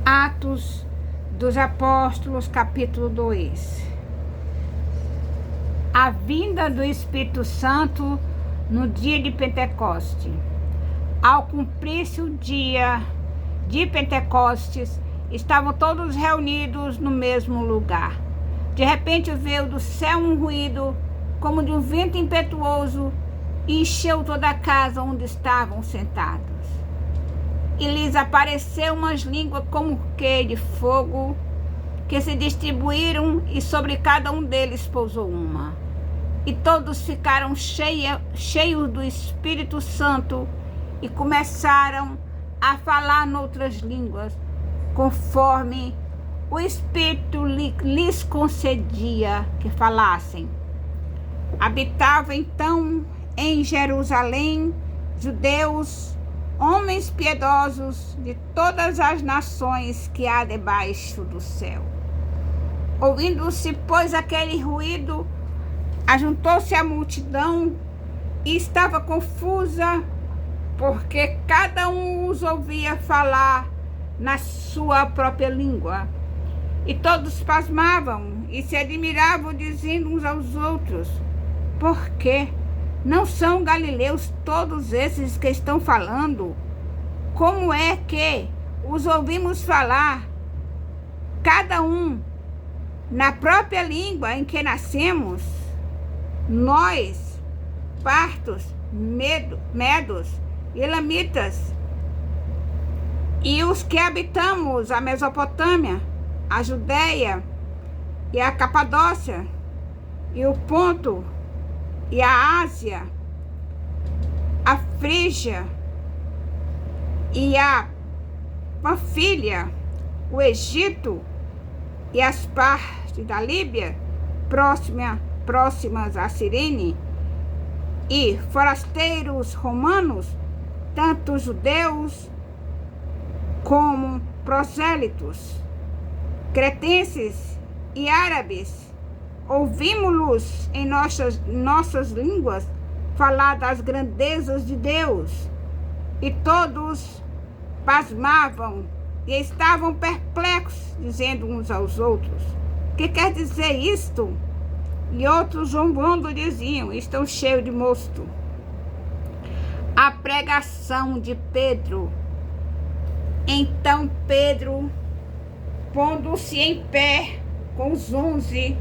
Atos dos Apóstolos, capítulo 2. A vinda do Espírito Santo no dia de Pentecoste. Ao cumprir-se o dia de Pentecostes, estavam todos reunidos no mesmo lugar. De repente veio do céu um ruído, como de um vento impetuoso, e encheu toda a casa onde estavam sentados. E lhes apareceu umas línguas como que de fogo, que se distribuíram, e sobre cada um deles pousou uma. E todos ficaram cheios do Espírito Santo e começaram a falar noutras línguas, conforme o Espírito lhes concedia que falassem. Habitava então em Jerusalém judeus, homens piedosos de todas as nações que há debaixo do céu. Ouvindo-se, pois, aquele ruído, ajuntou-se a multidão e estava confusa, porque cada um os ouvia falar na sua própria língua. E todos pasmavam e se admiravam, dizendo uns aos outros: por quê? Não são galileus todos esses que estão falando? Como é que os ouvimos falar, cada um na própria língua em que nascemos? Nós, partos, medos, elamitas, e os que habitamos a Mesopotâmia, a Judéia e a Capadócia, e o Ponto, e a Ásia, a Frígia e a Panfilha, o Egito e as partes da Líbia próximas a Cirene, e forasteiros romanos, tanto judeus como prosélitos, cretenses e árabes, ouvimos-los em nossas línguas falar das grandezas de Deus. E todos pasmavam e estavam perplexos, dizendo uns aos outros: que quer dizer isto? E outros, zombando, diziam: estão cheios de mosto. A pregação de Pedro. Então Pedro, pondo-se em pé com os 11,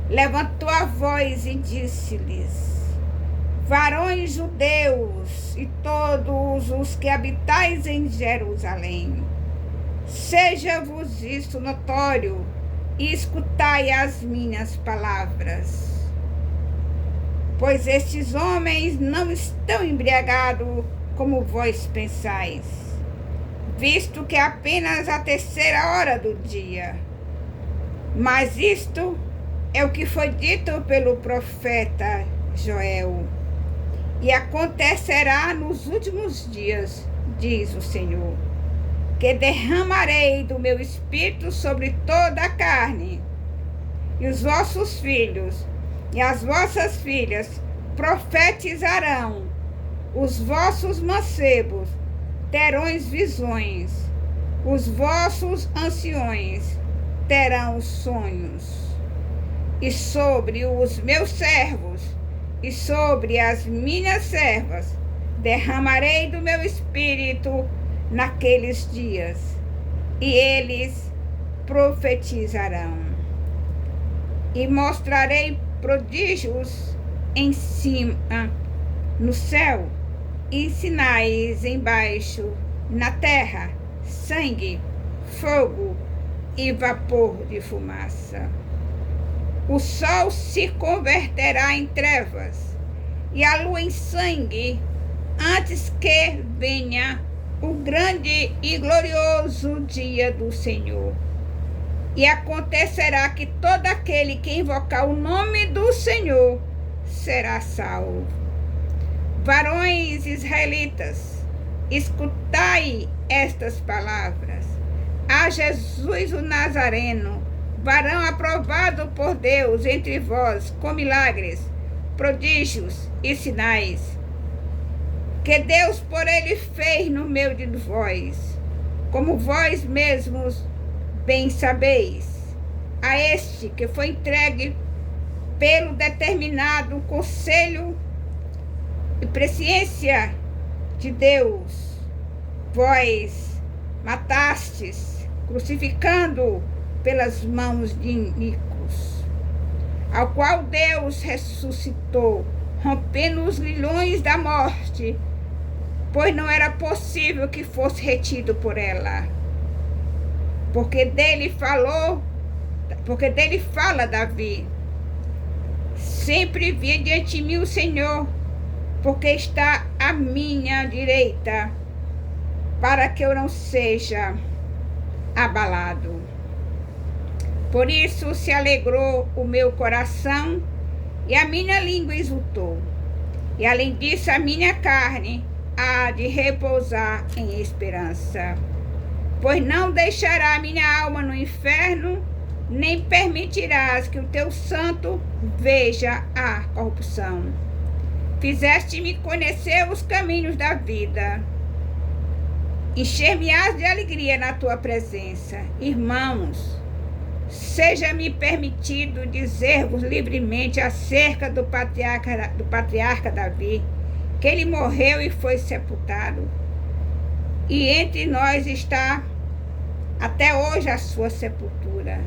levantou a voz e disse-lhes: varões judeus e todos os que habitais em Jerusalém, seja-vos isto notório, e escutai as minhas palavras. Pois estes homens não estão embriagados como vós pensais, visto que é apenas a 3ª hora do dia. Mas isto é o que foi dito pelo profeta Joel. E acontecerá nos últimos dias, diz o Senhor, que derramarei do meu espírito sobre toda a carne, e os vossos filhos e as vossas filhas profetizarão, os vossos mancebos terão visões, os vossos anciões terão sonhos. E sobre os meus servos e sobre as minhas servas derramarei do meu espírito naqueles dias, e eles profetizarão. E mostrarei prodígios em cima no céu, e sinais embaixo na terra: sangue, fogo e vapor de fumaça. O sol se converterá em trevas e a lua em sangue, antes que venha o grande e glorioso dia do Senhor. E acontecerá que todo aquele que invocar o nome do Senhor será salvo. Varões israelitas, escutai estas palavras. A Jesus o Nazareno, varão aprovado por Deus entre vós, com milagres, prodígios e sinais, que Deus por ele fez no meio de vós. como vós mesmos bem sabeis, a este que foi entregue pelo determinado conselho e presciência de Deus, vós matastes, crucificando pelas mãos de iníquos, ao qual Deus ressuscitou, rompendo os grilhões da morte, pois não era possível que fosse retido por ela. Porque dele fala Davi: sempre vi diante de mim o Senhor, porque está à minha direita, para que eu não seja abalado. Por isso se alegrou o meu coração e a minha língua exultou. E além disso, a minha carne há de repousar em esperança. Pois não deixará minha alma no inferno, nem permitirás que o teu santo veja a corrupção. Fizeste-me conhecer os caminhos da vida. Encher-me-ás de alegria na tua presença. Irmãos, seja-me permitido dizer-vos livremente acerca do patriarca Davi, que ele morreu e foi sepultado, e entre nós está até hoje a sua sepultura,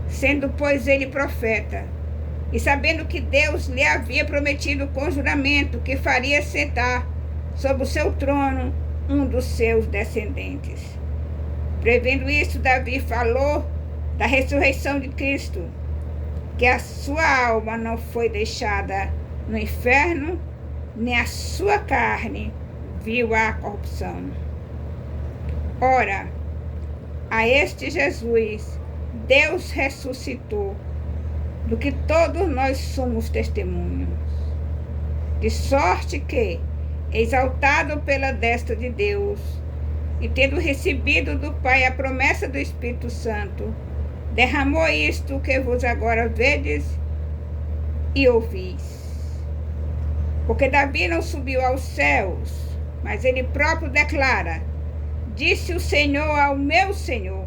sendo, pois, ele profeta, e sabendo que Deus lhe havia prometido com juramento que faria sentar sobre o seu trono um dos seus descendentes. Prevendo isso, Davi falou da ressurreição de Cristo, que a sua alma não foi deixada no inferno, nem a sua carne viu a corrupção. Ora, a este Jesus Deus ressuscitou, do que todos nós somos testemunhos, de sorte que, exaltado pela destra de Deus, e tendo recebido do Pai a promessa do Espírito Santo, derramou isto que vos agora vedes e ouvis. Porque Davi não subiu aos céus, mas ele próprio declara: disse o Senhor ao meu Senhor: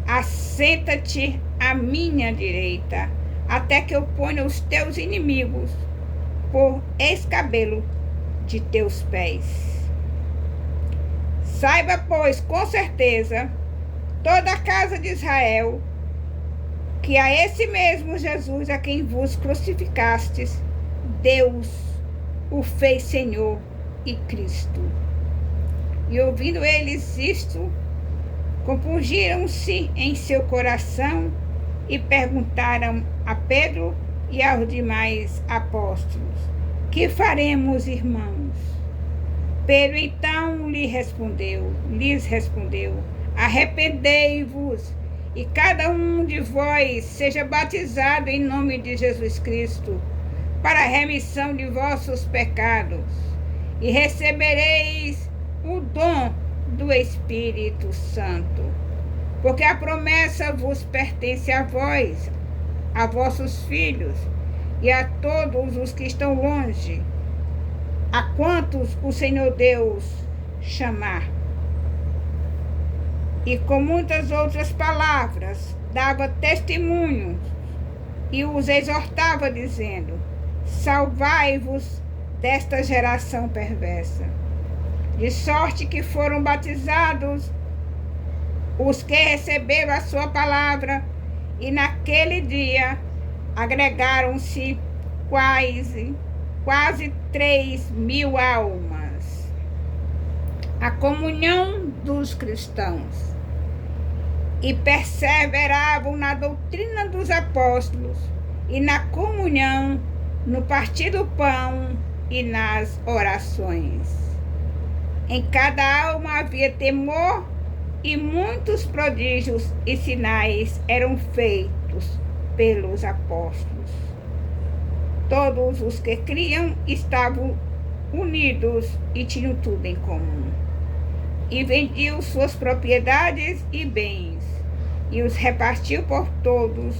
assenta-te à minha direita, até que eu ponha os teus inimigos por escabelo de teus pés. Saiba, pois, com certeza, toda a casa de Israel, que a esse mesmo Jesus a quem vos crucificastes, Deus o fez Senhor e Cristo. E ouvindo eles isto, compungiram-se em seu coração e perguntaram a Pedro e aos demais apóstolos: que faremos, irmãos? Pedro então lhes respondeu: arrependei-vos e cada um de vós seja batizado em nome de Jesus Cristo para a remissão de vossos pecados, e recebereis o dom do Espírito Santo, porque a promessa vos pertence a vós, a vossos filhos e a todos os que estão longe, a quantos o Senhor Deus chamar. E com muitas outras palavras dava testemunho e os exortava, dizendo: salvai-vos desta geração perversa. De sorte que foram batizados os que receberam a sua palavra, e naquele dia agregaram-se quase 3.000 almas. A comunhão dos cristãos, e perseveravam na doutrina dos apóstolos, e na comunhão, no partir do pão e nas orações. Em cada alma havia temor, e muitos prodígios e sinais eram feitos pelos apóstolos. Todos os que criam estavam unidos e tinham tudo em comum. E vendiam suas propriedades e bens, e os repartiu por todos,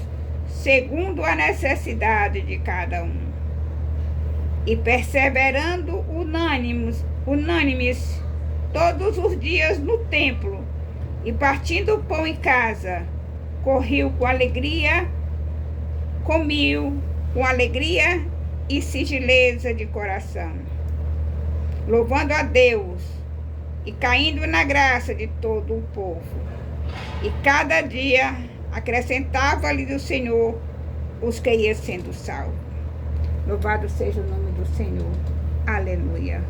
segundo a necessidade de cada um. E perseverando unânimes todos os dias no templo, E partindo o pão em casa, comiu com alegria e sigileza de coração, louvando a Deus e caindo na graça de todo o povo. E cada dia acrescentava-lhe do Senhor os que iam sendo salvos. Louvado seja o nome do Senhor. Aleluia.